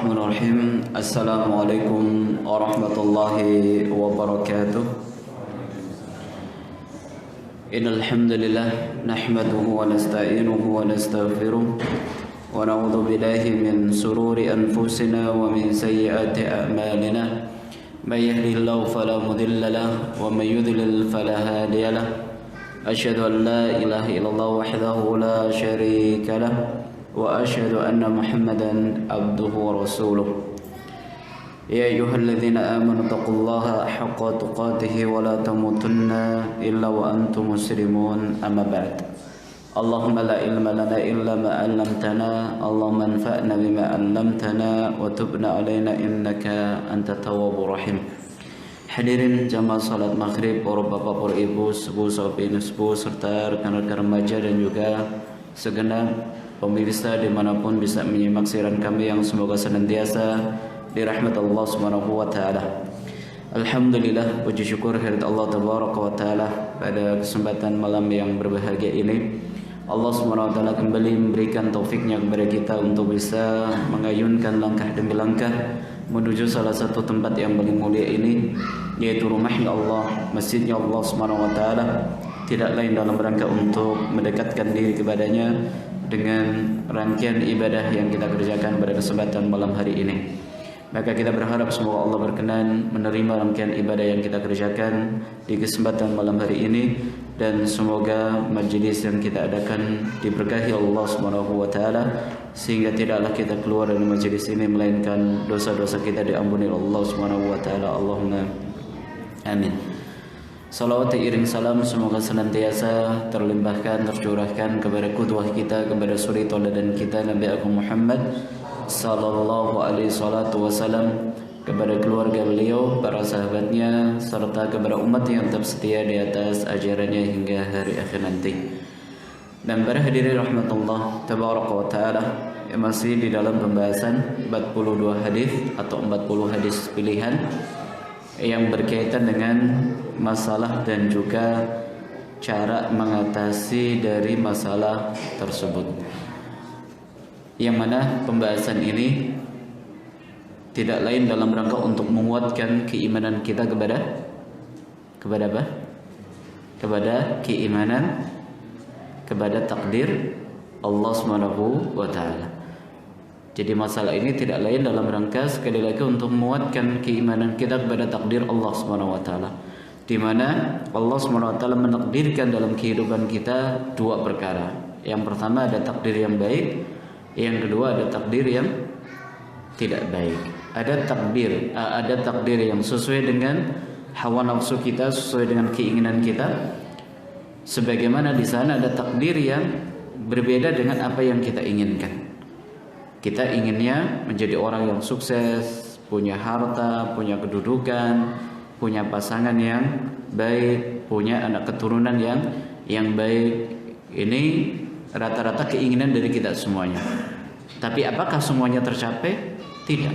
Bismillahirrahmanirrahim. Assalamualaikum warahmatullahi wabarakatuh. Innal hamdalillah nahmaduhu wa nasta'inuhu wa nastaghfiruh wa na'udzu billahi min sururi anfusina wa min sayyiati a'malina. May yahdihillahu fala mudilla lahu wa may yudlil fala hadiya lahu. Asyhadu an la ilaha illallah wahdahu la syarika lahu wa asyhadu anna Muhammadan abduhu wa rasuluh. Ya ayyuhalladzina amanu taqullaha haqqa tuqatih wa la tamutunna illa wa antum muslimun. Amma ba'd. Allahumma la ilma lana illa ma 'allamtana. Allahumma anfa'na bima 'allamtana wa tubna 'alaina innaka antat tawwabur rahim. Hadirin jamaah salat maghrib, para bapak, para ibu, sepuh, sepuh, serta rekan-rekan remaja dan juga segenap pemirsa dimanapun bisa menyimak siaran kami yang semoga senantiasa dirahmati Allah Subhanahu wa taala. Alhamdulillah, puji syukur kehadirat Allah tabaraka wa taala pada kesempatan malam yang berbahagia ini. Allah Subhanahu wa taala kembali memberikan taufiknya kepada kita untuk bisa mengayunkan langkah demi langkah menuju salah satu tempat yang paling mulia ini, yaitu rumahnya Allah, masjidnya Allah Subhanahu wa taala. Tidak lain dalam rangka untuk mendekatkan diri kepadanya dengan rangkaian ibadah yang kita kerjakan pada kesempatan malam hari ini. Maka kita berharap semoga Allah berkenan menerima rangkaian ibadah yang kita kerjakan di kesempatan malam hari ini, dan semoga majelis yang kita adakan diberkahi Allah Subhanahu wa taala sehingga tidaklah kita keluar dari majelis ini melainkan dosa-dosa kita diampuni Allah Subhanahu wa taala. Allahumma amin. Salawat iring salam semoga senantiasa terlimpahkan, tercurahkan kepada qudwah kita, kepada suri tauladan kita Nabi Agung Muhammad sallallahu alaihi salatu wasalam, kepada keluarga beliau, para sahabatnya, serta kepada umat yang tetap setia di atas ajarannya hingga hari akhir nanti. Dan para hadirin rahmatullah tabaraka wa taala, yang masih di dalam pembahasan 42 hadis atau 40 hadis pilihan yang berkaitan dengan masalah dan juga cara mengatasi dari masalah tersebut, yang mana pembahasan ini tidak lain dalam rangka untuk menguatkan keimanan kita kepada apa? Kepada keimanan kepada takdir Allah Subhanahu wa taala. Jadi masalah ini tidak lain dalam rangka sekali lagi untuk menguatkan keimanan kita kepada takdir Allah Subhanahu wa taala, di mana Allah Subhanahu wa taala menakdirkan dalam kehidupan kita dua perkara. Yang pertama ada takdir yang baik, yang kedua ada takdir yang tidak baik. Ada takdir yang sesuai dengan hawa nafsu kita, sesuai dengan keinginan kita. Sebagaimana di sana ada takdir yang berbeda dengan apa yang kita inginkan. Kita inginnya menjadi orang yang sukses, punya harta, punya kedudukan, punya pasangan yang baik, punya anak keturunan yang baik. Ini rata-rata keinginan dari kita semuanya. Tapi apakah semuanya tercapai? Tidak.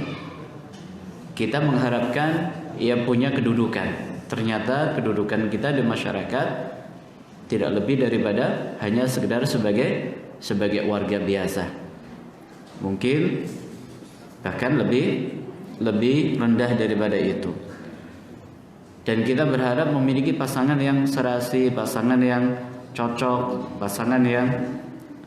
Kita mengharapkan ia punya kedudukan. Ternyata kedudukan kita di masyarakat tidak lebih daripada hanya sekedar sebagai warga biasa. Mungkin bahkan lebih rendah daripada itu. Dan kita berharap memiliki pasangan yang serasi, pasangan yang cocok, pasangan yang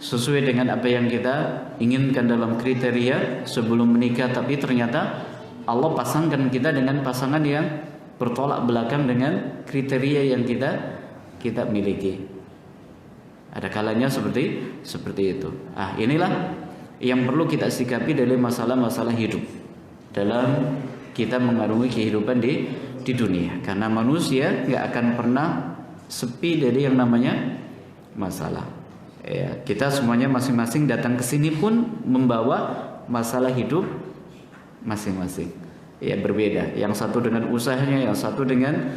sesuai dengan apa yang kita inginkan dalam kriteria sebelum menikah. Tapi ternyata Allah pasangkan kita dengan pasangan yang bertolak belakang dengan kriteria yang kita miliki. Ada kalanya seperti itu. Inilah yang perlu kita sikapi dari masalah-masalah hidup dalam kita mengarungi kehidupan di dunia. Karena manusia nggak akan pernah sepi dari yang namanya masalah. Ya, kita semuanya masing-masing datang ke sini pun membawa masalah hidup masing-masing. Ya, berbeda. Yang satu dengan usahanya, yang satu dengan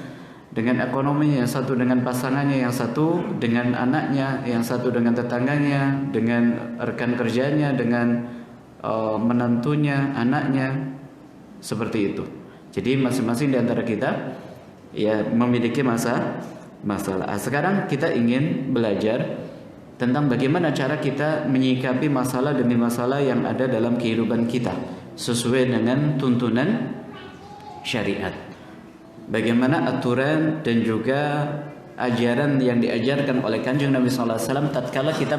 ekonominya, yang satu dengan pasangannya, yang satu dengan anaknya, yang satu dengan tetangganya, dengan rekan kerjanya, dengan menantunya, anaknya, seperti itu. Jadi masing-masing di antara kita ya memiliki masalah. Sekarang kita ingin belajar tentang bagaimana cara kita menyikapi masalah demi masalah yang ada dalam kehidupan kita, sesuai dengan tuntunan syariat. Bagaimana aturan dan juga ajaran yang diajarkan oleh Kanjeng Nabi sallallahu alaihi wasallam tatkala kita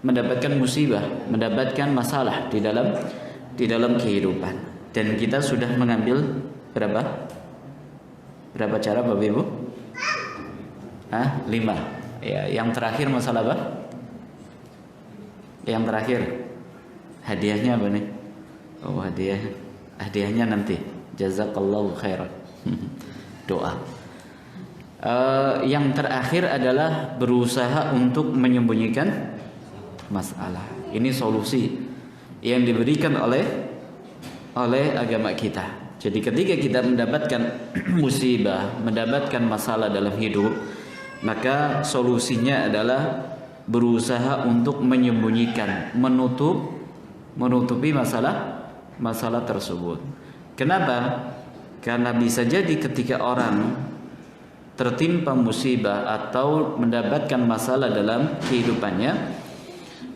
mendapatkan musibah, mendapatkan masalah di dalam kehidupan. Dan kita sudah mengambil berapa cara Bapak Ibu? 5. Ya, yang terakhir masalah apa? Yang terakhir hadiahnya apa nih? Oh, hadiahnya nanti. Jazakallahu khairan. Doa. Yang terakhir adalah berusaha untuk menyembunyikan masalah. Ini solusi yang diberikan oleh agama kita. Jadi ketika kita mendapatkan musibah, mendapatkan masalah dalam hidup, maka solusinya adalah berusaha untuk menyembunyikan, menutupi masalah tersebut. Kenapa? Karena bisa jadi ketika orang tertimpa musibah atau mendapatkan masalah dalam kehidupannya,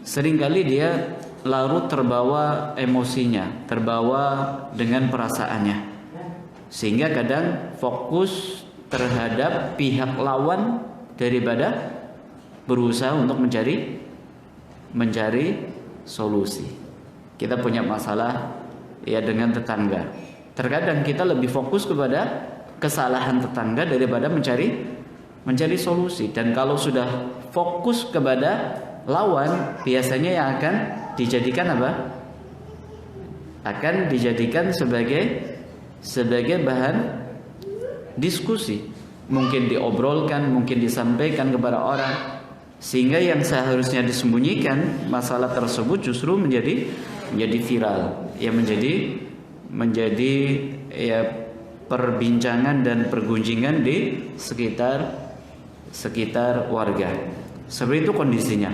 seringkali dia larut terbawa emosinya, terbawa dengan perasaannya, sehingga kadang fokus terhadap pihak lawan daripada berusaha untuk mencari solusi. Kita punya masalah ya dengan tetangga. Terkadang kita lebih fokus kepada kesalahan tetangga daripada mencari solusi. Dan kalau sudah fokus kepada lawan, biasanya yang akan dijadikan apa? Akan dijadikan sebagai bahan diskusi. Mungkin diobrolkan, mungkin disampaikan kepada orang, sehingga yang seharusnya disembunyikan masalah tersebut justru menjadi viral, ya menjadi ya perbincangan dan pergunjingan di sekitar warga. Seperti itu kondisinya.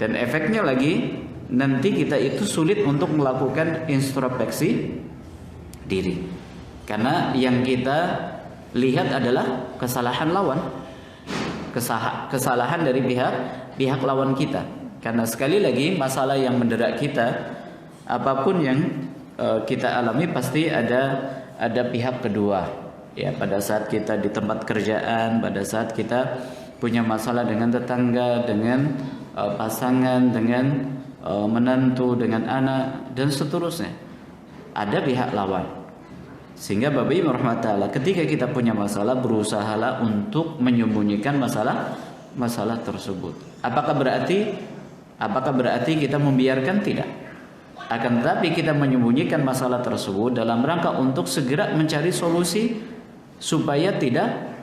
Dan efeknya lagi nanti kita itu sulit untuk melakukan introspeksi diri. Karena yang kita lihat adalah kesalahan lawan. Kesalahan dari pihak lawan kita. Karena sekali lagi masalah yang mendera kita, apapun yang kita alami pasti ada pihak kedua. Ya, pada saat kita di tempat kerjaan, pada saat kita punya masalah dengan tetangga, dengan pasangan, dengan menantu, dengan anak dan seterusnya, ada pihak lawan. Sehingga Bapak Ibu rahmatullah, ketika kita punya masalah, berusahalah untuk menyembunyikan masalah tersebut. Apakah berarti kita membiarkan? Tidak. Akan tetapi kita menyembunyikan masalah tersebut dalam rangka untuk segera mencari solusi supaya tidak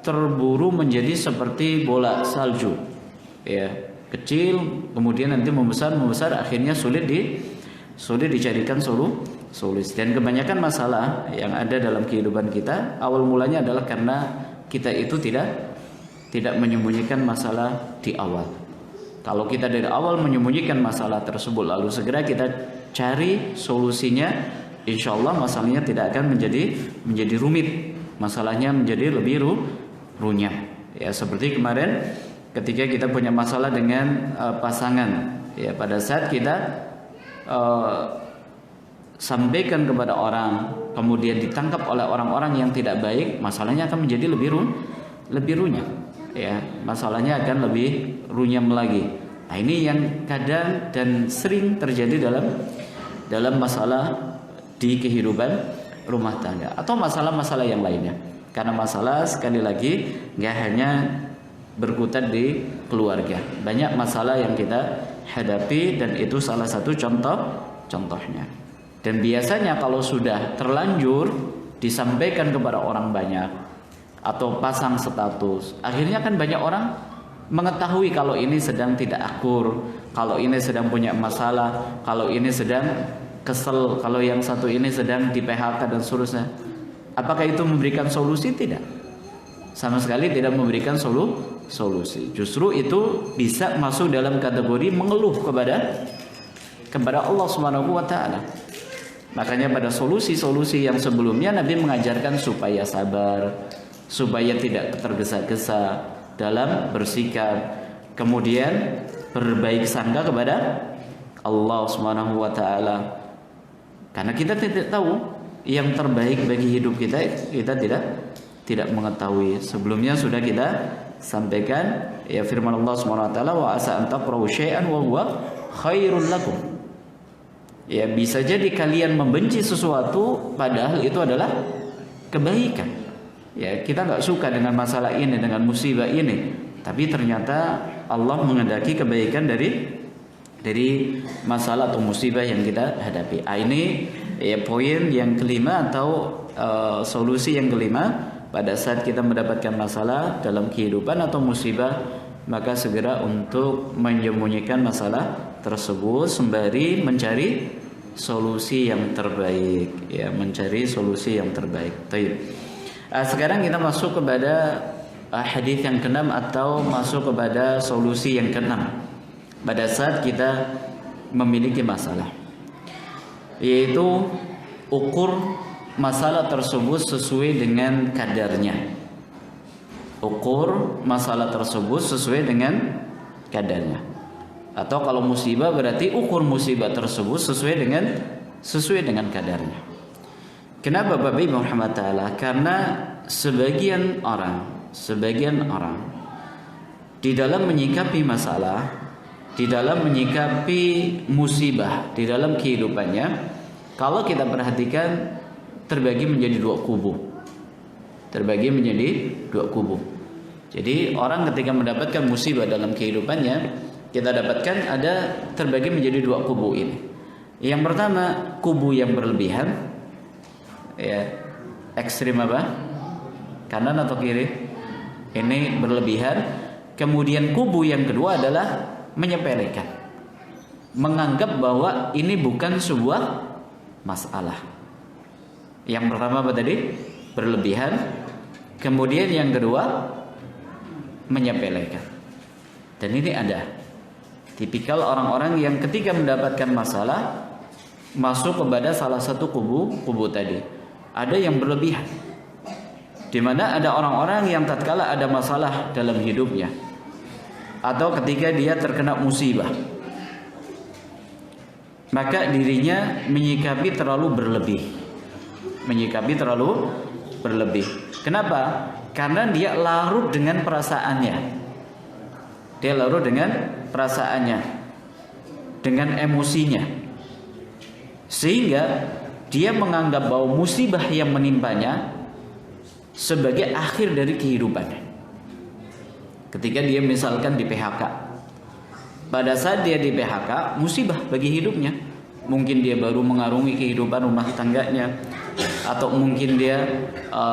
terburu menjadi seperti bola salju. Ya, kecil kemudian nanti membesar, akhirnya sulit dicarikan solusi. Dan kebanyakan masalah yang ada dalam kehidupan kita awal mulanya adalah karena kita itu tidak menyembunyikan masalah di awal. Kalau kita dari awal menyembunyikan masalah tersebut lalu segera kita cari solusinya, insya Allah masalahnya tidak akan menjadi rumit, masalahnya menjadi lebih runyam. Ya, seperti kemarin ketika kita punya masalah dengan pasangan, ya pada saat kita sampaikan kepada orang, kemudian ditangkap oleh orang-orang yang tidak baik, masalahnya akan menjadi lebih runyam. Ya, masalahnya akan lebih runyam lagi. Nah, ini yang kadang dan sering terjadi dalam masalah di kehidupan rumah tangga atau masalah-masalah yang lainnya. Karena masalah sekali lagi nggak hanya berkutat di keluarga, banyak masalah yang kita hadapi dan itu salah satu contohnya. Dan biasanya kalau sudah terlanjur disampaikan kepada orang banyak atau pasang status, akhirnya kan banyak orang mengetahui kalau ini sedang tidak akur, kalau ini sedang punya masalah, kalau ini sedang kesel, kalau yang satu ini sedang di PHK dan seterusnya. Apakah itu memberikan solusi? Tidak. Sama sekali tidak memberikan solusi. Justru itu bisa masuk dalam kategori mengeluh kepada Allah Subhanahu wa taala. Makanya pada solusi-solusi yang sebelumnya Nabi mengajarkan supaya sabar, supaya tidak tergesa-gesa dalam bersikap, kemudian berbaik sangka kepada Allah Subhanahu wa taala. Karena kita tidak tahu yang terbaik bagi hidup kita tidak mengetahui. Sebelumnya sudah kita sampaikan ya firman Allah Subhanahu wa taala, wa asa an takrahu syai'an wa huwa khairul lakum. Ya, bisa jadi kalian membenci sesuatu padahal itu adalah kebaikan. Ya, kita nggak suka dengan masalah ini, dengan musibah ini, tapi ternyata Allah menghendaki kebaikan dari masalah atau musibah yang kita hadapi. Ini ya poin yang kelima atau solusi yang kelima. Pada saat kita mendapatkan masalah dalam kehidupan atau musibah, maka segera untuk menyembunyikan masalah tersebut sembari mencari solusi yang terbaik, ya, mencari solusi yang terbaik. Sekarang kita masuk kepada hadis yang keenam atau masuk kepada solusi yang keenam pada saat kita memiliki masalah, yaitu ukur masalah tersebut sesuai dengan kadarnya. Ukur masalah tersebut sesuai dengan kadarnya. Atau kalau musibah berarti ukur musibah tersebut sesuai dengan kadarnya. Kenapa Bapak Ibu Muhammad taala? Karena sebagian orang di dalam menyikapi masalah, di dalam menyikapi musibah di dalam kehidupannya, kalau kita perhatikan terbagi menjadi dua kubu. Jadi orang ketika mendapatkan musibah dalam kehidupannya, kita dapatkan ada terbagi menjadi dua kubu ini. Yang pertama, kubu yang berlebihan, ya, ekstrim apa? Kanan atau kiri? Ini berlebihan. Kemudian kubu yang kedua adalah menyepelekan, menganggap bahwa ini bukan sebuah masalah. Yang pertama apa tadi? Berlebihan. Kemudian yang kedua menyepelekan. Dan ini ada tipikal orang-orang yang ketika mendapatkan masalah masuk kepada salah satu kubu tadi. Ada yang berlebihan, di mana ada orang-orang yang tatkala ada masalah dalam hidupnya atau ketika dia terkena musibah, maka dirinya menyikapi terlalu berlebih. Kenapa? Karena dia larut dengan perasaannya. Dengan emosinya. Sehingga dia menganggap bahwa musibah yang menimpanya sebagai akhir dari kehidupannya. Ketika dia misalkan di PHK, pada saat dia di PHK, musibah bagi hidupnya. Mungkin dia baru mengarungi kehidupan rumah tangganya, atau mungkin dia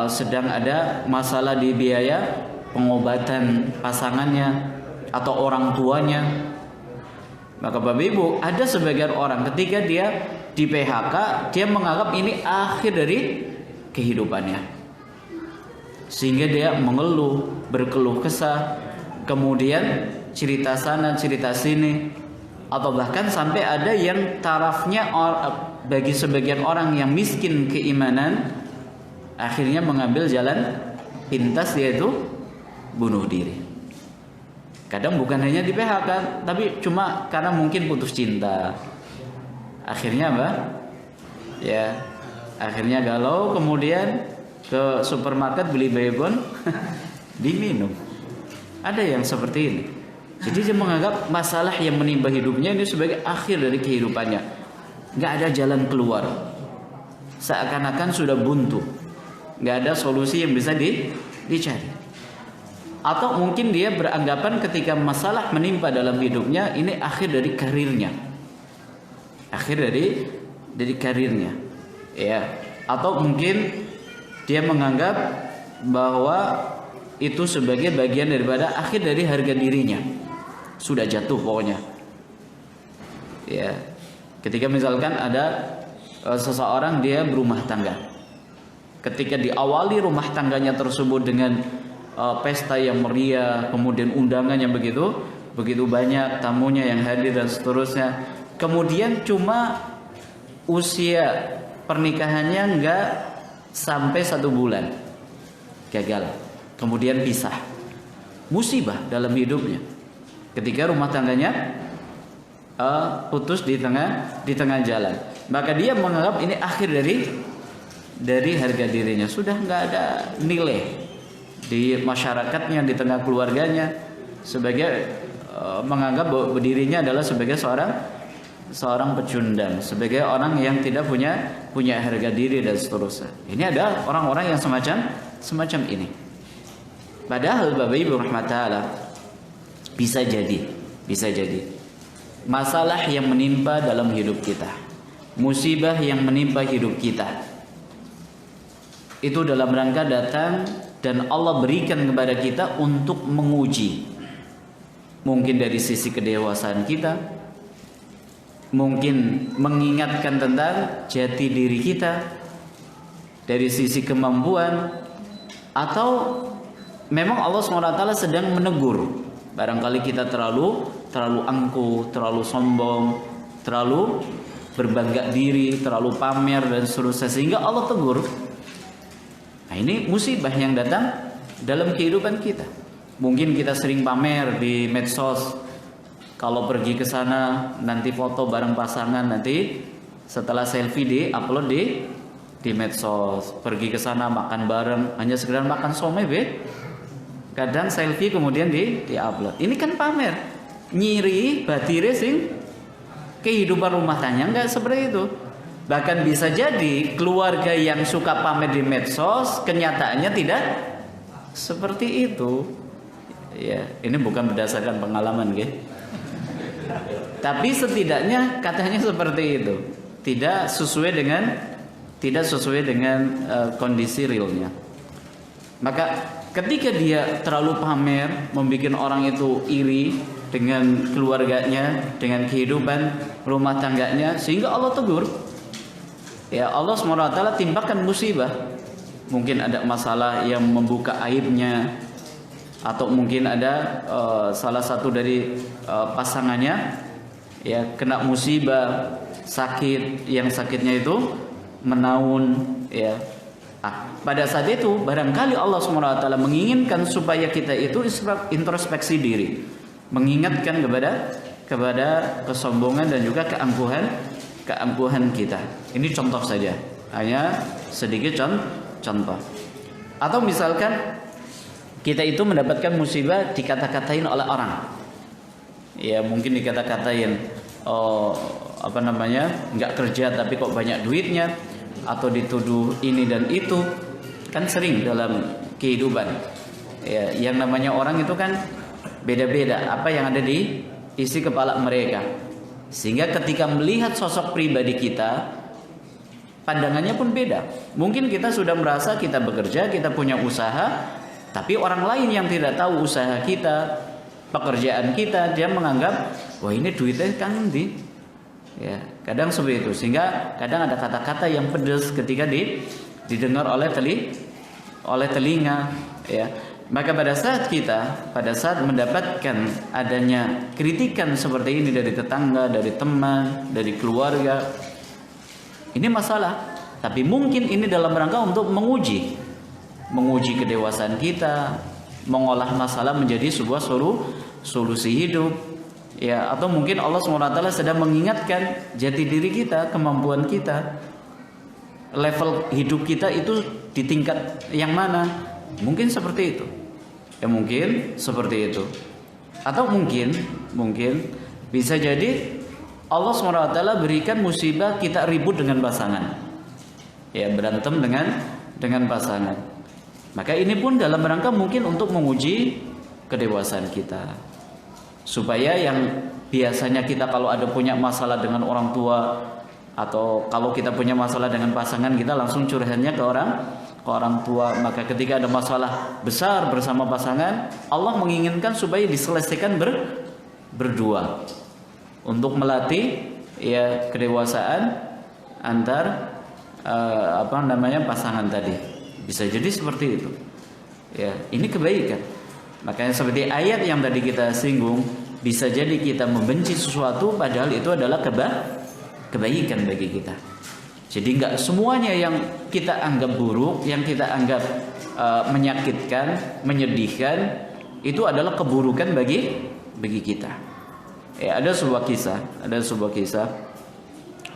sedang ada masalah di biaya pengobatan pasangannya atau orang tuanya. Maka Bapak Ibu, ada sebagian orang ketika dia di PHK, dia menganggap ini akhir dari kehidupannya, sehingga dia mengeluh, berkeluh kesah, kemudian cerita sana cerita sini, atau bahkan sampai ada yang tarafnya bagi sebagian orang yang miskin keimanan, akhirnya mengambil jalan pintas, yaitu bunuh diri. Kadang bukan hanya di PHK, tapi cuma karena mungkin putus cinta. Akhirnya apa? Ya, akhirnya galau, kemudian ke supermarket beli baygon diminum. Ada yang seperti ini. Jadi dia menganggap masalah yang menimpa hidupnya ini sebagai akhir dari kehidupannya. Gak ada jalan keluar. Seakan-akan sudah buntu. Gak ada solusi yang bisa dicari. Atau mungkin dia beranggapan ketika masalah menimpa dalam hidupnya, ini akhir dari karirnya. Akhir dari karirnya. Ya. Atau mungkin dia menganggap bahwa itu sebagai bagian daripada akhir dari harga dirinya. Sudah jatuh pokoknya. Ya. Ketika misalkan ada seseorang dia berumah tangga. Ketika diawali rumah tangganya tersebut dengan pesta yang meriah, kemudian undangan yang begitu banyak, tamunya yang hadir dan seterusnya. Kemudian cuma usia pernikahannya enggak sampai 1 bulan, gagal. Kemudian pisah. Musibah dalam hidupnya. Ketika rumah tangganya putus di tengah jalan. Maka dia menganggap ini akhir dari harga dirinya, sudah nggak ada nilai di masyarakatnya, di tengah keluarganya, sebagai menganggap bahwa dirinya adalah sebagai seorang pecundang, sebagai orang yang tidak punya harga diri dan seterusnya. Ini ada orang-orang yang semacam ini. Padahal Bapak Ibu rahmatullah, bisa jadi masalah yang menimpa dalam hidup kita, musibah yang menimpa hidup kita, itu dalam rangka datang dan Allah berikan kepada kita untuk menguji. Mungkin dari sisi kedewasaan kita, mungkin mengingatkan tentang jati diri kita, dari sisi kemampuan, atau memang Allah SWT sedang menegur. Barangkali kita terlalu angkuh, terlalu sombong, terlalu berbangga diri, terlalu pamer dan seterusnya, sehingga Allah tegur. Nah, ini musibah yang datang dalam kehidupan kita. Mungkin kita sering pamer di medsos. Kalau pergi ke sana nanti foto bareng pasangan, nanti setelah selfie di-upload di medsos. Pergi ke sana makan bareng, hanya sekedar makan somai kadang selfie kemudian di-upload. Ini kan pamer. Nyiri batire sing kehidupan rumah tangga enggak seperti itu. Bahkan bisa jadi keluarga yang suka pamer di medsos kenyataannya tidak seperti itu. Ya, ini bukan berdasarkan pengalaman, tapi setidaknya katanya seperti itu. Tidak sesuai dengan kondisi realnya. Maka ketika dia terlalu pamer, membuat orang itu iri dengan keluarganya, dengan kehidupan rumah tangganya, sehingga Allah tegur. Ya, Allah SWT timpakan musibah. Mungkin ada masalah yang membuka aibnya, atau mungkin ada salah satu dari pasangannya ya kena musibah, sakit, yang sakitnya itu menaun ya. Pada saat itu barangkali Allah SWT menginginkan supaya kita itu introspeksi diri, mengingatkan kepada kesombongan dan juga keangkuhan kita. Ini contoh saja, hanya sedikit contoh. Atau misalkan kita itu mendapatkan musibah dikata-katain oleh orang. Ya, mungkin dikata-katain nggak kerja tapi kok banyak duitnya, atau dituduh ini dan itu. Kan sering dalam kehidupan. Ya, yang namanya orang itu kan beda-beda apa yang ada di isi kepala mereka. Sehingga ketika melihat sosok pribadi kita, pandangannya pun beda. Mungkin kita sudah merasa kita bekerja, kita punya usaha, tapi orang lain yang tidak tahu usaha kita, pekerjaan kita, dia menganggap wah ini duitnya kan di. Ya, kadang seperti itu. Sehingga kadang ada kata-kata yang pedas ketika didengar oleh telinga. Ya, maka pada saat mendapatkan adanya kritikan seperti ini dari tetangga, dari teman, dari keluarga, ini masalah. Tapi mungkin ini dalam rangka untuk menguji kedewasaan kita, mengolah masalah menjadi sebuah solusi hidup, ya. Atau mungkin Allah SWT sedang mengingatkan jati diri kita, kemampuan kita, level hidup kita itu di tingkat yang mana. Mungkin seperti itu, ya, mungkin seperti itu. Atau mungkin bisa jadi Allah SWT berikan musibah kita ribut dengan pasangan, ya, berantem dengan pasangan. Maka ini pun dalam rangka mungkin untuk menguji kedewasaan kita, supaya yang biasanya kita kalau ada punya masalah dengan orang tua, atau kalau kita punya masalah dengan pasangan, kita langsung curhatnya ke orang tua. Maka ketika ada masalah besar bersama pasangan, Allah menginginkan supaya diselesaikan berdua, untuk melatih ya kedewasaan antar pasangan tadi. Bisa jadi seperti itu. Ya, ini kebaikan. Makanya seperti ayat yang tadi kita singgung, bisa jadi kita membenci sesuatu padahal itu adalah kebaikan bagi kita. Jadi enggak semuanya yang kita anggap buruk, yang kita anggap menyakitkan, menyedihkan, itu adalah keburukan bagi kita. Ya, ada sebuah kisah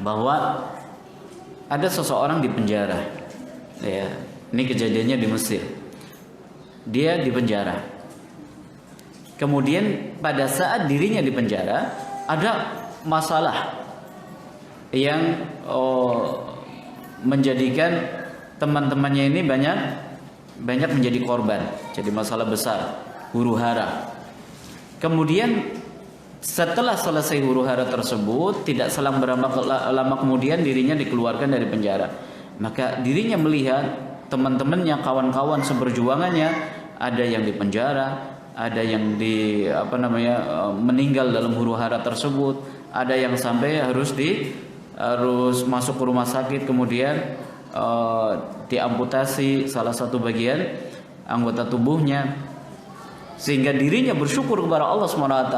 bahwa ada seseorang di penjara. Ya, ini kejadiannya di Mesir. Dia di penjara. Kemudian pada saat dirinya di penjara ada masalah yang menjadikan teman-temannya ini banyak menjadi korban. Jadi masalah besar, huru-hara. Kemudian setelah selesai huru-hara tersebut, tidak selang berapa lama kemudian dirinya dikeluarkan dari penjara. Maka dirinya melihat teman-temannya, kawan-kawan seperjuangannya, ada yang di penjara, ada yang meninggal dalam huru-hara tersebut, ada yang sampai harus masuk ke rumah sakit, kemudian diamputasi salah satu bagian anggota tubuhnya, sehingga dirinya bersyukur kepada Allah SWT,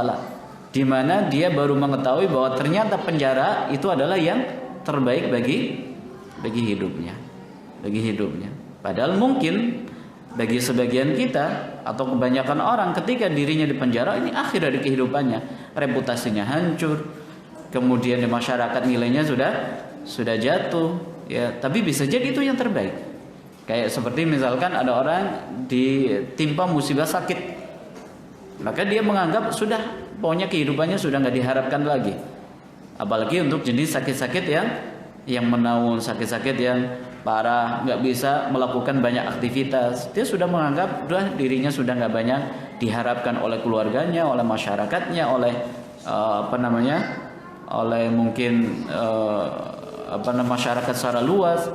di mana dia baru mengetahui bahwa ternyata penjara itu adalah yang terbaik bagi hidupnya. Padahal mungkin bagi sebagian kita atau kebanyakan orang ketika dirinya di penjara, ini akhir dari kehidupannya, reputasinya hancur, kemudian di masyarakat nilainya sudah jatuh, ya. Tapi bisa jadi itu yang terbaik. Kayak seperti misalkan ada orang ditimpa musibah sakit, maka dia menganggap sudah, pokoknya kehidupannya sudah nggak diharapkan lagi. Apalagi untuk jenis sakit-sakit yang menaun, sakit-sakit yang parah, nggak bisa melakukan banyak aktivitas. Dia sudah menganggap dirinya sudah nggak banyak diharapkan oleh keluarganya, oleh masyarakatnya, oleh oleh mungkin masyarakat secara luas,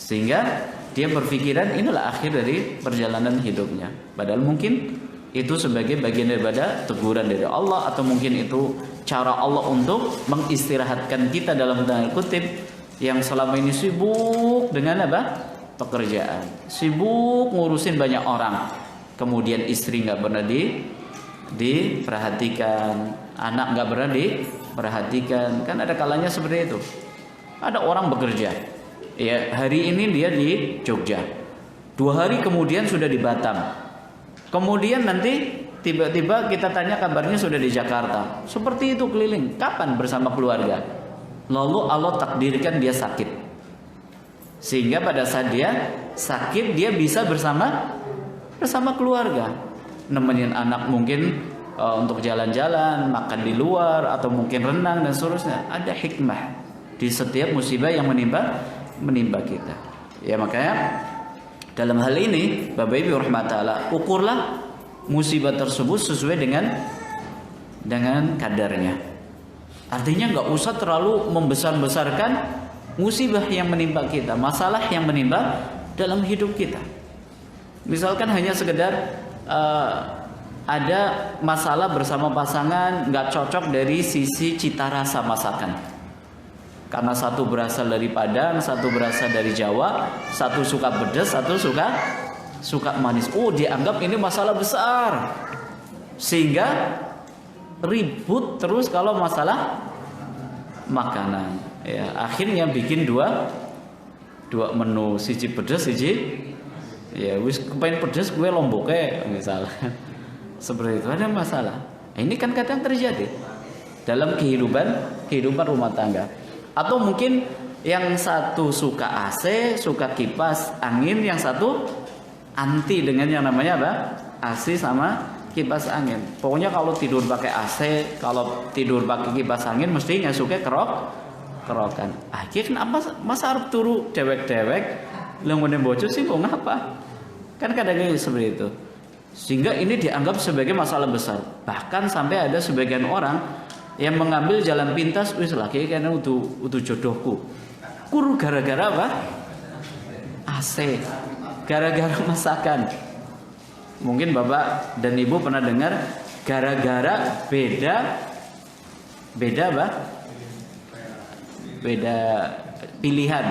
sehingga dia berpikiran inilah akhir dari perjalanan hidupnya. Padahal mungkin itu sebagai bagian daripada teguran dari Allah, atau mungkin itu cara Allah untuk mengistirahatkan kita dalam tanda kutip yang selama ini sibuk dengan pekerjaan, sibuk ngurusin banyak orang, kemudian istri nggak pernah diperhatikan, anak nggak pernah diperhatikan. Kan ada kalanya seperti itu. Ada orang bekerja, ya, hari ini dia di Jogja, 2 hari kemudian sudah di Batam, kemudian nanti tiba-tiba kita tanya kabarnya sudah di Jakarta. Seperti itu keliling. Kapan bersama keluarga? Lalu Allah takdirkan dia sakit, sehingga pada saat dia sakit dia bisa bersama keluarga, nemenin anak mungkin untuk jalan-jalan, makan di luar, atau mungkin renang dan seterusnya. Ada hikmah di setiap musibah yang menimpa kita. Ya, makanya dalam hal ini Bapak Ibu rahmatullah, ukurlah musibah tersebut sesuai dengan kadarnya. Artinya nggak usah terlalu membesar-besarkan musibah yang menimpa kita, masalah yang menimpa dalam hidup kita. Misalkan hanya sekedar ada masalah bersama pasangan nggak cocok dari sisi cita rasa masakan. Karena satu berasal dari Padang, satu berasal dari Jawa, satu suka pedas, satu suka manis. Oh, dianggap ini masalah besar, sehingga ribut terus kalau masalah makanan. Ya, akhirnya bikin dua menu, siji pedas, siji ya wis kepengen pedas gue lomboknya misalnya. Seperti itu ada masalah. Ini kan kadang terjadi dalam kehidupan rumah tangga. Atau mungkin yang satu suka AC, suka kipas angin, yang satu anti dengan yang namanya AC sama kipas angin. Pokoknya kalau tidur pakai AC, kalau tidur pakai kipas angin mesti ngasuke kerokan. Akhirnya masa arep turu dewek-dewek lengone bojo sih mau ngapa? Kan kadang-kadang seperti itu. Sehingga ini dianggap sebagai masalah besar. Bahkan sampai ada sebagian orang yang mengambil jalan pintas, wis lagi karena utuh jodohku. Kuru gara-gara apa? AC. Gara-gara masakan. Mungkin Bapak dan Ibu pernah dengar gara-gara beda pilihan.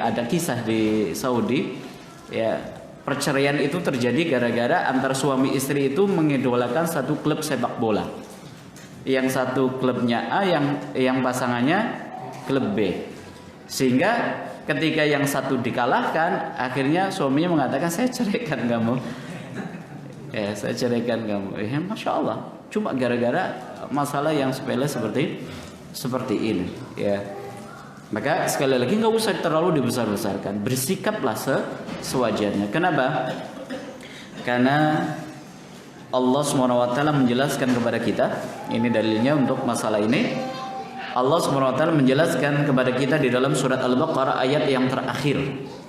Ada kisah di Saudi, ya, perceraian itu terjadi gara-gara antar suami istri itu mengidolakan satu klub sepak bola. Yang satu klubnya A, yang pasangannya klub B. Sehingga ketika yang satu dikalahkan, akhirnya suaminya mengatakan, saya ceraikan kamu. Ya, saya ceraikan kamu. Ya, Masya Allah. cuma gara-gara masalah yang sepele seperti ini, ya. Maka sekali lagi nggak usah terlalu dibesar-besarkan. Bersikaplah sewajarnya. Kenapa? Karena Allah SWT menjelaskan kepada kita, ini dalilnya untuk masalah ini. Allah SWT menjelaskan kepada kita di dalam surat Al-Baqarah ayat yang terakhir.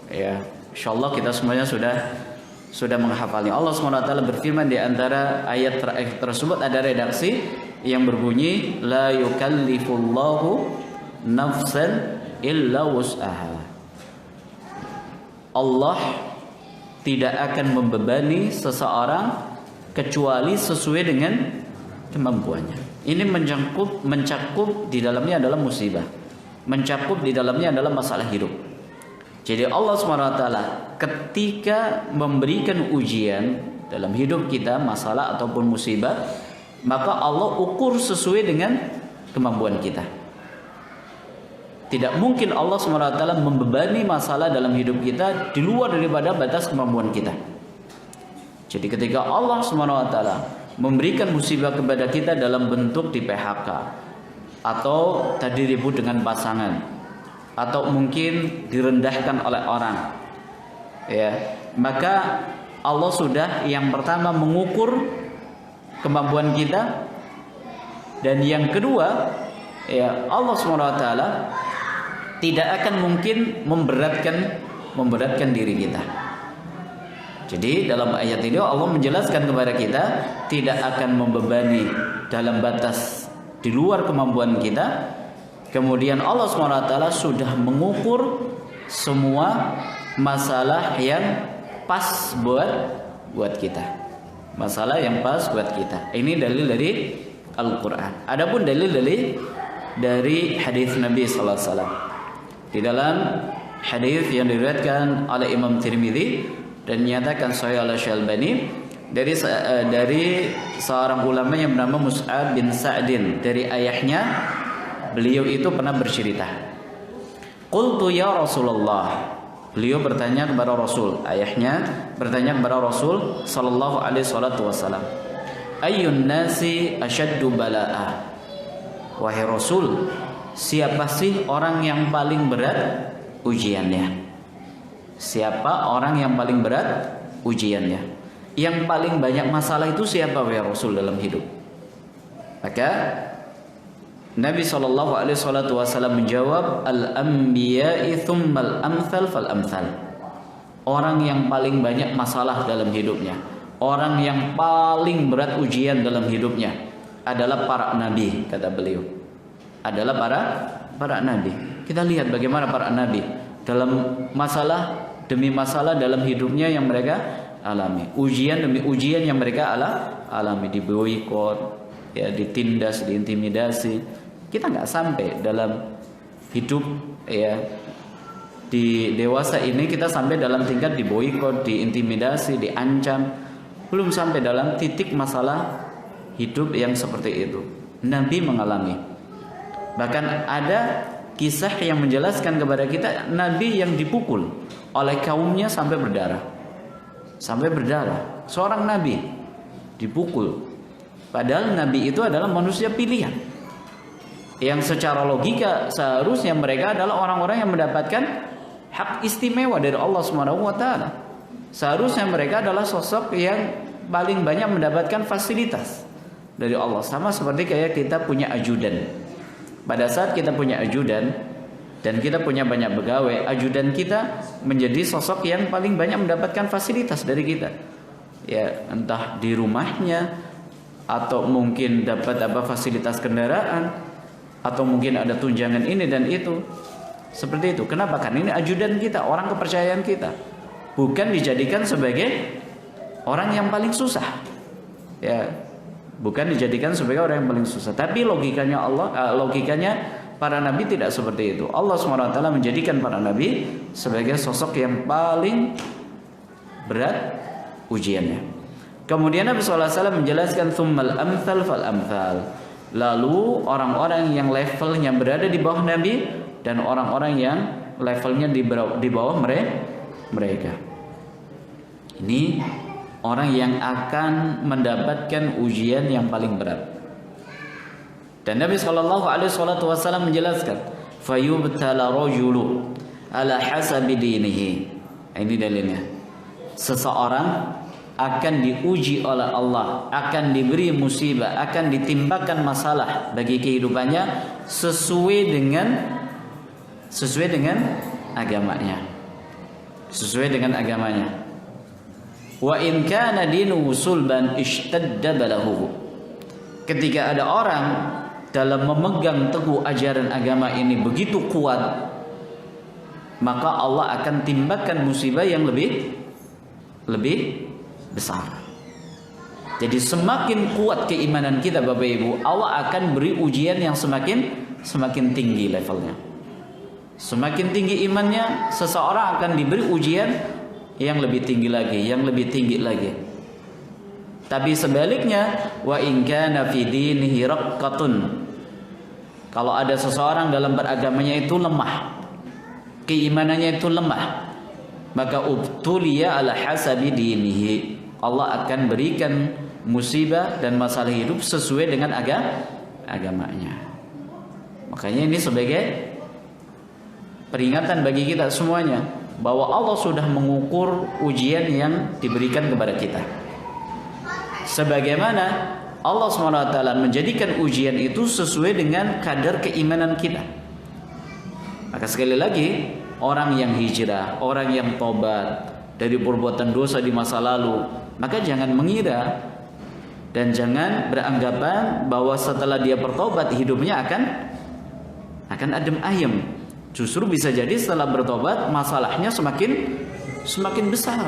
Ya, insyaallah kita semuanya sudah menghafalnya. Allah SWT berfirman di antara ayat terakhir tersebut ada redaksi yang berbunyi la yukallifullahu nafsan illa wus'aha. Allah tidak akan membebani seseorang kecuali sesuai dengan kemampuannya. Ini mencakup di dalamnya adalah musibah, mencakup di dalamnya adalah masalah hidup. Jadi Allah SWT ketika memberikan ujian dalam hidup kita, masalah ataupun musibah, maka Allah ukur sesuai dengan kemampuan kita. Tidak mungkin Allah SWT membebani masalah dalam hidup kita di luar daripada batas kemampuan kita. Jadi ketika Allah SWT memberikan musibah kepada kita dalam bentuk di PHK, atau tadi ribut dengan pasangan, atau mungkin direndahkan oleh orang, ya, maka Allah sudah yang pertama mengukur kemampuan kita, dan yang kedua, ya, Allah SWT tidak akan mungkin memberatkan diri kita. Jadi dalam ayat ini Allah menjelaskan kepada kita tidak akan membebani dalam batas di luar kemampuan kita. Kemudian Allah SWT sudah mengukur semua masalah yang pas buat kita. Masalah yang pas buat kita. Ini dalil dari Al-Quran. Adapun dalil dari hadis Nabi sallallahu alaihi wasallam. Di dalam hadis yang diriwayatkan oleh Imam Tirmidzi dan dinyatakan sahih oleh Syalbani dari seorang ulama yang bernama Mus'ab bin Sa'din, dari ayahnya, beliau itu pernah bercerita. Qultu ya Rasulullah, beliau bertanya kepada Rasul, ayahnya bertanya kepada Rasul sallallahu alaihi wasallam, ayyun nasi asyaddu bala'ah, wahai Rasul, siapa sih orang yang paling berat ujiannya? Siapa orang yang paling berat ujiannya? Yang paling banyak masalah itu siapa ya Rasul dalam hidup? Maka Nabi SAW menjawab, al-anbiya'i thummal amthal fal amthal. Orang yang paling banyak masalah dalam hidupnya, orang yang paling berat ujian dalam hidupnya adalah para nabi, kata beliau. Adalah para nabi. Kita lihat bagaimana para nabi dalam masalah demi masalah dalam hidupnya yang mereka alami, ujian demi ujian yang mereka alami, diboikot, ya, ditindas, diintimidasi. Kita nggak sampai dalam hidup, ya, di dewasa ini kita sampai dalam tingkat diboikot, diintimidasi, diancam, belum sampai dalam titik masalah hidup yang seperti itu. Nabi mengalami. Bahkan ada kisah yang menjelaskan kepada kita Nabi yang dipukul oleh kaumnya sampai berdarah. Seorang Nabi dipukul. Padahal Nabi itu adalah manusia pilihan, yang secara logika seharusnya mereka adalah orang-orang yang mendapatkan hak istimewa dari Allah SWT. Seharusnya mereka adalah sosok yang paling banyak mendapatkan fasilitas dari Allah. Sama seperti kayak kita punya ajudan. Pada saat kita punya ajudan dan kita punya banyak pegawai, ajudan kita menjadi sosok yang paling banyak mendapatkan fasilitas dari kita. Ya, entah di rumahnya, atau mungkin dapat fasilitas kendaraan, atau mungkin ada tunjangan ini dan itu. Seperti itu. Kenapa? Kan ini ajudan kita, orang kepercayaan kita. Bukan dijadikan sebagai orang yang paling susah. Ya, bukan dijadikan sebagai orang yang paling susah. Tapi logikanya para nabi tidak seperti itu. Allah SWT menjadikan para nabi sebagai sosok yang paling berat ujiannya. Kemudian Nabi SAW menjelaskan thummal amthal fal amthal. Lalu orang-orang yang levelnya berada di bawah Nabi dan orang-orang yang levelnya di bawah mereka. Ini orang yang akan mendapatkan ujian yang paling berat. Dan Nabi SAW menjelaskan, fayubtala rajulu ala hasabi dinihi. Ini dalilnya. Seseorang akan diuji oleh Allah, akan diberi musibah, akan ditimbakan masalah bagi kehidupannya sesuai dengan agamanya. Sesuai dengan agamanya. Wa in kana dinuhu sulban ishtadda balahu. Ketika ada orang dalam memegang teguh ajaran agama ini begitu kuat, maka Allah akan timbakan musibah yang lebih besar. Jadi semakin kuat keimanan kita Bapak Ibu, Allah akan beri ujian yang semakin tinggi levelnya. Semakin tinggi imannya, seseorang akan diberi ujian yang lebih tinggi lagi, yang lebih tinggi lagi. Tapi sebaliknya, wa in kana fi dinihi raqqatun. Kalau ada seseorang dalam beragamanya itu lemah, keimanannya itu lemah, maka ubtuliya ala hasabi dinihi. Allah akan berikan musibah dan masalah hidup sesuai dengan agamanya. Makanya ini sebagai peringatan bagi kita semuanya bahwa Allah sudah mengukur ujian yang diberikan kepada kita. Sebagaimana Allah SWT menjadikan ujian itu sesuai dengan kadar keimanan kita. Maka sekali lagi, orang yang hijrah, orang yang tobat dari perbuatan dosa di masa lalu, maka jangan mengira dan jangan beranggapan bahwa setelah dia bertobat hidupnya akan adem ayem. Justru bisa jadi setelah bertobat masalahnya semakin besar.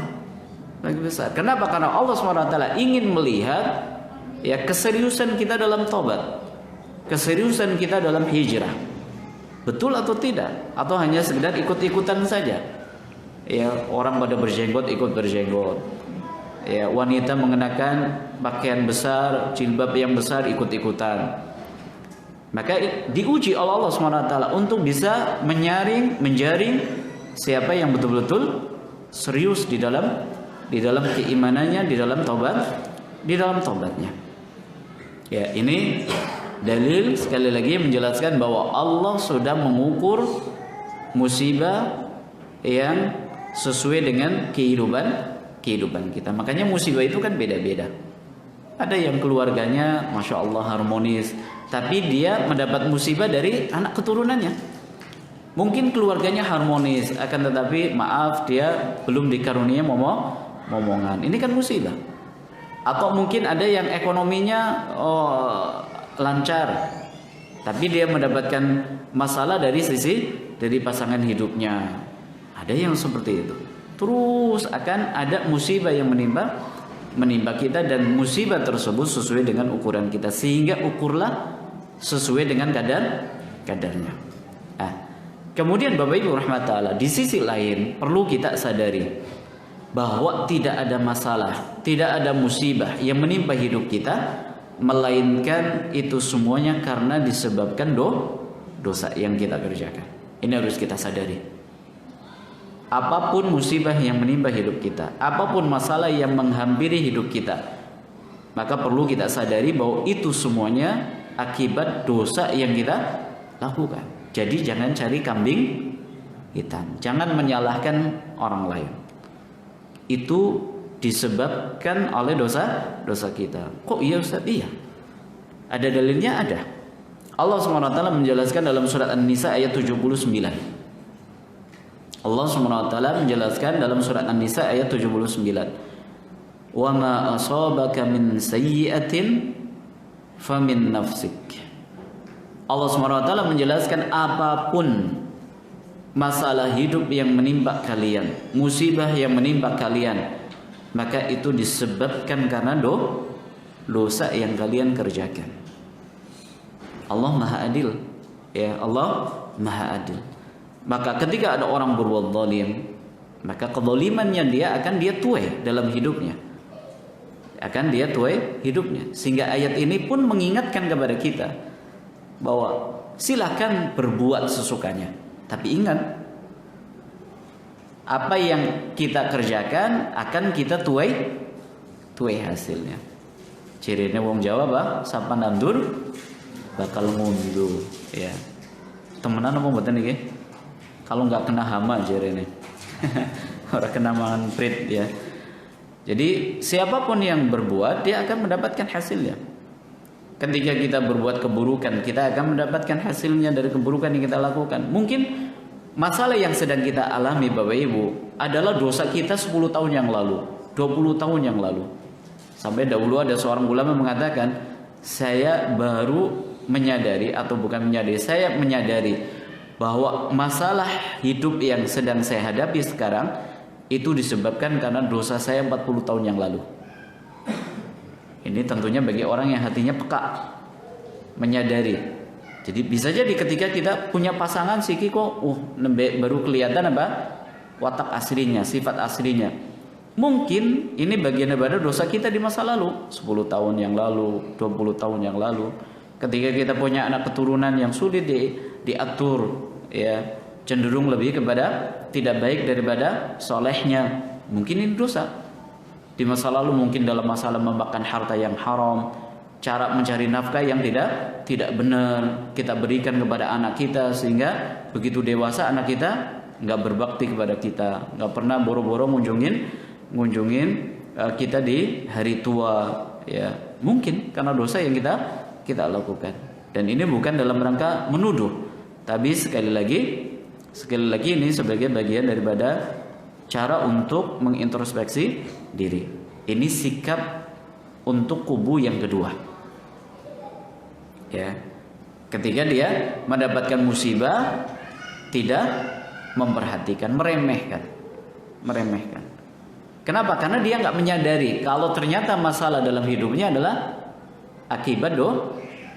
Semakin besar. Kenapa? Karena Allah SWT ingin melihat ya keseriusan kita dalam tobat, keseriusan kita dalam hijrah. Betul atau tidak? Atau hanya sekedar ikut-ikutan saja? Ya, orang pada berjenggot ikut berjenggot. Ya, wanita mengenakan pakaian besar, jilbab yang besar ikut-ikutan. Maka diuji oleh Allah SWT untuk bisa menjaring siapa yang betul-betul serius di dalam keimanannya, di dalam tobatnya. Ya, ini dalil sekali lagi menjelaskan bahwa Allah sudah mengukur musibah yang sesuai dengan kehidupan kita. Makanya musibah itu kan beda-beda. Ada yang keluarganya Masya Allah harmonis, tapi dia mendapat musibah dari anak keturunannya. Mungkin keluarganya harmonis, akan tetapi maaf dia belum dikaruniai momongan. Ini kan musibah. Atau mungkin ada yang ekonominya lancar, tapi dia mendapatkan masalah dari pasangan hidupnya. Ada yang seperti itu. Terus akan ada musibah yang menimpa kita, dan musibah tersebut sesuai dengan ukuran kita, sehingga ukurlah sesuai dengan kadarnya. Kemudian Bapak Ibu rahmatullah, di sisi lain perlu kita sadari bahwa tidak ada masalah, tidak ada musibah yang menimpa hidup kita, melainkan itu semuanya karena disebabkan dosa yang kita kerjakan. Ini harus kita sadari. Apapun musibah yang menimpa hidup kita, apapun masalah yang menghampiri hidup kita, maka perlu kita sadari bahwa itu semuanya akibat dosa yang kita lakukan. Jadi jangan cari kambing hitam, jangan menyalahkan orang lain. Itu disebabkan oleh dosa kita. Kok iya Ustaz? Iya. Ada dalilnya? Ada. Allah SWT menjelaskan dalam surat An-Nisa ayat 79. Allah SWT menjelaskan dalam surat An-Nisa ayat 79. Wa ma asabaka min sayyi'atin famin nafsik. Allah SWT menjelaskan apapun masalah hidup yang menimpa kalian, musibah yang menimpa kalian, maka itu disebabkan karena dosa yang kalian kerjakan. Allah Maha Adil. Ya, Allah Maha Adil. Maka ketika ada orang berbuat zalim, maka kezalimannya dia tuai dalam hidupnya. Dia tuai hidupnya. Sehingga ayat ini pun mengingatkan kepada kita bahwa silakan berbuat sesukanya, tapi ingat, apa yang kita kerjakan akan kita tuai tuwe hasilnya. Cirine wong Jawa bah sapa nandur bakal ngunduh ya. Temenan apa mboten iki? Kalau nggak kena hama cirine. Orang kena mangan prit ya. Jadi siapapun yang berbuat dia akan mendapatkan hasilnya. Ketika kita berbuat keburukan, kita akan mendapatkan hasilnya dari keburukan yang kita lakukan. Mungkin masalah yang sedang kita alami Bapak Ibu adalah dosa kita 10 tahun yang lalu, 20 tahun yang lalu. Sampai dahulu ada seorang ulama mengatakan, saya baru menyadari atau bukan menyadari, saya menyadari bahwa masalah hidup yang sedang saya hadapi sekarang itu disebabkan karena dosa saya 40 tahun yang lalu. Ini tentunya bagi orang yang hatinya peka, menyadari. Jadi bisa jadi ketika kita punya pasangan siki kok baru kelihatan apa? Watak aslinya, sifat aslinya. Mungkin ini bagian daripada dosa kita di masa lalu, 10 tahun yang lalu, 20 tahun yang lalu. Ketika kita punya anak keturunan yang sulit diatur, ya, cenderung lebih kepada tidak baik daripada solehnya. Mungkin ini dosa. Di masa lalu mungkin dalam masalah memakan harta yang haram, cara mencari nafkah yang tidak benar kita berikan kepada anak kita, sehingga begitu dewasa anak kita nggak berbakti kepada kita, nggak pernah boro-boro ngunjungin kita di hari tua, ya mungkin karena dosa yang kita lakukan. Dan ini bukan dalam rangka menuduh, tapi sekali lagi ini sebagai bagian daripada cara untuk mengintrospeksi diri. Ini sikap untuk kubu yang kedua. Ya. Ketika dia mendapatkan musibah tidak memperhatikan, meremehkan. Kenapa? Karena dia nggak menyadari kalau ternyata masalah dalam hidupnya adalah akibat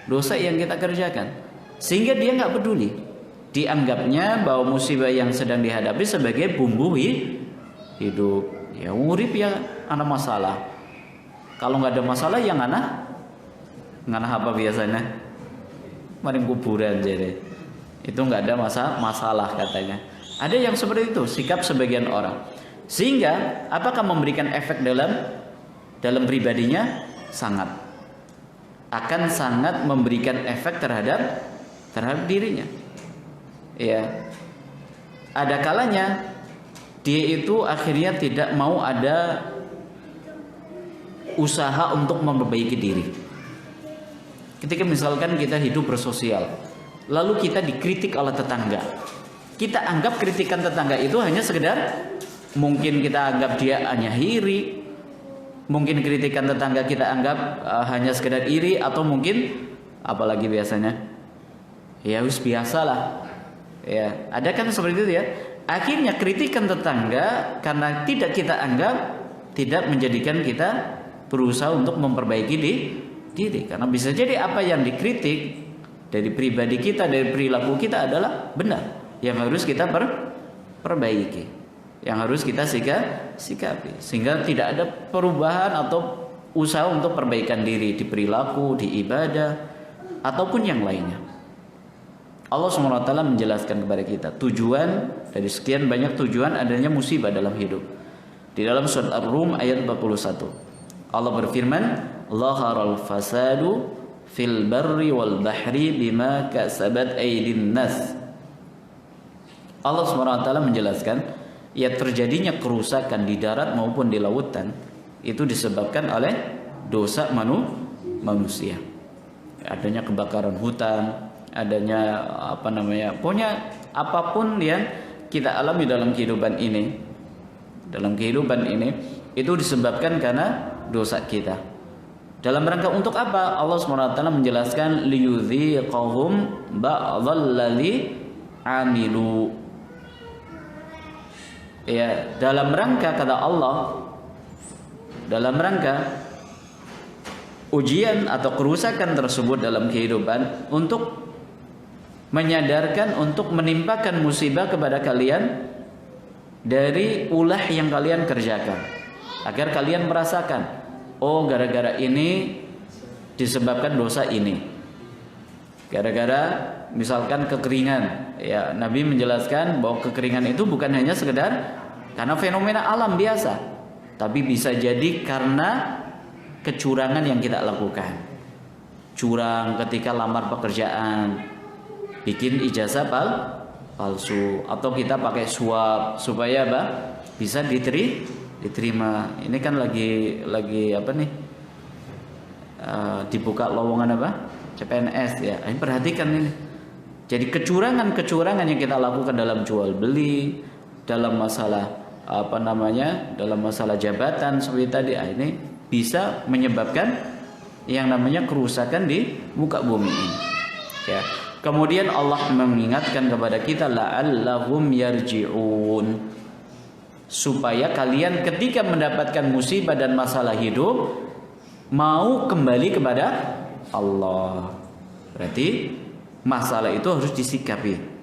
dosa yang kita kerjakan. Sehingga dia nggak peduli. Dianggapnya bahwa musibah yang sedang dihadapi sebagai bumbu hidup. Ya urip ya ana masalah. Kalau nggak ada masalah yang ngana apa biasanya? Maring kuburan jadi. Itu nggak ada masalah katanya. Ada yang seperti itu sikap sebagian orang. Sehingga apakah memberikan efek dalam pribadinya? Akan sangat memberikan efek terhadap dirinya. Ya, ada kalanya dia itu akhirnya tidak mau ada usaha untuk memperbaiki diri. Ketika misalkan kita hidup bersosial, lalu kita dikritik oleh tetangga, kita anggap kritikan tetangga itu hanya sekedar, mungkin kita anggap dia hanya iri, mungkin kritikan tetangga kita anggap hanya sekedar iri, atau mungkin apalagi biasanya, ya wis biasalah. Ya, ada kan seperti itu ya. Akhirnya kritikan tetangga karena tidak kita anggap tidak menjadikan kita berusaha untuk memperbaiki diri. Karena bisa jadi apa yang dikritik dari pribadi kita, dari perilaku kita adalah benar, yang harus kita perbaiki, yang harus kita sikapi, sehingga tidak ada perubahan atau usaha untuk perbaikan diri di perilaku, di ibadah, ataupun yang lainnya. Allah SWT menjelaskan kepada kita tujuan dari sekian banyak tujuan adanya musibah dalam hidup. Di dalam surat Ar-Rum ayat 41, Allah berfirman, "Zaharal fasadu fil barri wal bahri bima kasabat aydin nas." Allah SWT menjelaskan, ya terjadinya kerusakan di darat maupun di lautan itu disebabkan oleh dosa manusia. Adanya kebakaran hutan, adanya pokoknya apapun yang kita alami dalam kehidupan ini itu disebabkan karena dosa kita. Dalam rangka untuk apa? Allah SWT menjelaskan liyudhiqahum ba'dhalladzi amilu. Ya, dalam rangka kata Allah, dalam rangka ujian atau kerusakan tersebut dalam kehidupan untuk menyadarkan, untuk menimpakan musibah kepada kalian dari ulah yang kalian kerjakan, agar kalian merasakan, oh gara-gara ini disebabkan dosa ini, gara-gara misalkan kekeringan. Ya, Nabi menjelaskan bahwa kekeringan itu bukan hanya sekedar karena fenomena alam biasa, tapi bisa jadi karena kecurangan yang kita lakukan. Curang ketika lamar pekerjaan, bikin ijazah palsu, atau kita pakai suap supaya apa? Bisa diterima. Ini kan lagi apa nih? Dibuka lowongan apa? CPNS ya. Ini perhatikan ini. Jadi kecurangan yang kita lakukan dalam jual beli, dalam masalah dalam masalah jabatan seperti tadi, ini bisa menyebabkan yang namanya kerusakan di muka bumi ini. Ya. Kemudian Allah mengingatkan kepada kita la'allahum yarji'un, supaya kalian ketika mendapatkan musibah dan masalah hidup mau kembali kepada Allah. Berarti masalah itu harus disikapi.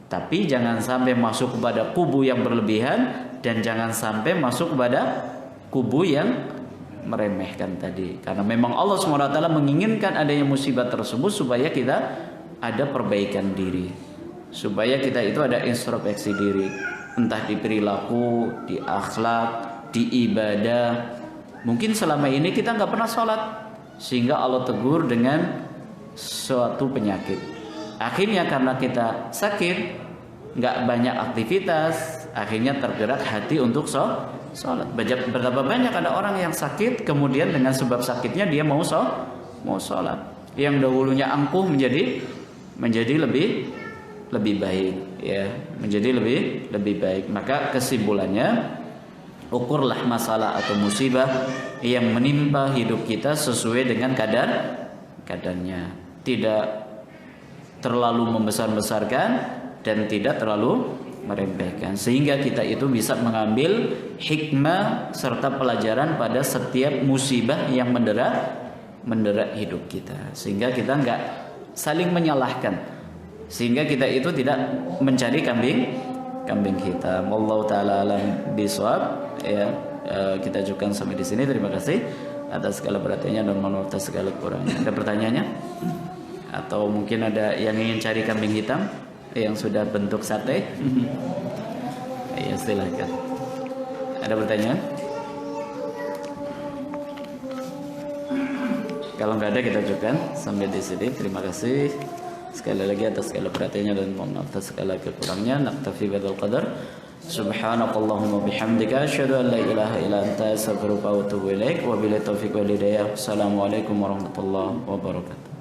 Tapi jangan sampai masuk kepada kubu yang berlebihan, dan jangan sampai masuk kepada kubu yang meremehkan tadi. Karena memang Allah SWT menginginkan adanya musibah tersebut supaya kita ada perbaikan diri, supaya kita itu ada introspeksi diri, entah di perilaku, di akhlak, di ibadah. Mungkin selama ini kita nggak pernah sholat, sehingga Allah tegur dengan suatu penyakit. Akhirnya karena kita sakit, nggak banyak aktivitas, akhirnya tergerak hati untuk sholat. Betapa banyak ada orang yang sakit, kemudian dengan sebab sakitnya dia mau sholat. Yang dahulunya angkuh menjadi lebih baik, ya, menjadi lebih baik. Maka kesimpulannya, ukurlah masalah atau musibah yang menimpa hidup kita sesuai dengan kadarnya, tidak terlalu membesar-besarkan dan tidak terlalu meremehkan, sehingga kita itu bisa mengambil hikmah serta pelajaran pada setiap musibah yang mendera hidup kita, sehingga kita nggak saling menyalahkan, sehingga kita itu tidak mencari kambing hitam. Wallahu taala alam bisawab. Ya, kita ajukan sampai di sini. Terima kasih atas segala perhatiannya dan mohon maaf atas segala kurangnya. Ada pertanyaannya? Atau mungkin ada yang ingin cari kambing hitam yang sudah bentuk sate? Ya, silakan. Ada pertanyaan? Kalau nggak ada, kita ajukan sampai di sini. Terima kasih sekali lagi atas segala perhatiannya dan mohon maaf atas segala kekurangannya. Naktafi bihadzal qadar. Subhanakallahumma bihamdika asyhadu an la ilaha illa anta astaghfiruka wa atubu ilaik. Wabillahi taufiq wal hidayah. Assalamualaikum warahmatullahi wabarakatuh.